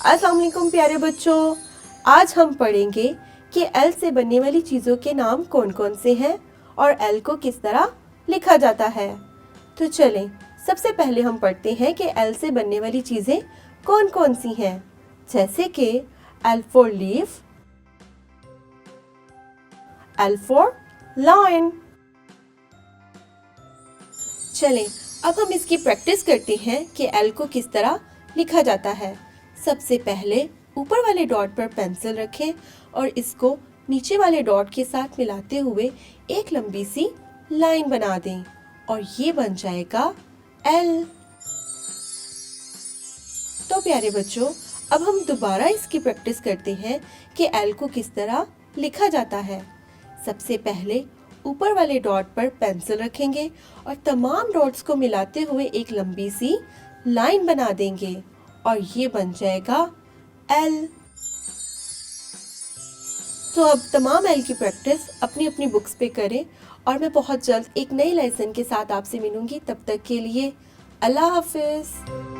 अस्सलाम वालेकुम प्यारे बच्चों, आज हम पढ़ेंगे कि एल से बनने वाली चीज़ों के नाम कौन कौन से हैं और एल को किस तरह लिखा जाता है। तो चलें, सबसे पहले हम पढ़ते हैं कि एल से बनने वाली चीज़ें कौन कौन सी हैं, जैसे कि L for leaf, L for lion. चलें, अब हम इसकी प्रैक्टिस करते हैं कि एल को किस तरह लिखा जाता है। सबसे पहले ऊपर वाले डॉट पर पेंसिल रखें और इसको नीचे वाले डॉट के साथ मिलाते हुए एक लंबी सी लाइन बना दें और ये बन जाएगा एल। तो प्यारे बच्चों, अब हम दोबारा इसकी प्रैक्टिस करते हैं कि एल को किस तरह लिखा जाता है। सबसे पहले ऊपर वाले डॉट पर पेंसिल रखेंगे और तमाम डॉट्स को मिलाते हुए एक लंबी सी लाइन बना देंगे और ये बन जाएगा एल। तो अब तमाम एल की प्रैक्टिस अपनी अपनी बुक्स पे करें और मैं बहुत जल्द एक नई लेसन के साथ आपसे मिलूंगी। तब तक के लिए अल्लाह हाफिज।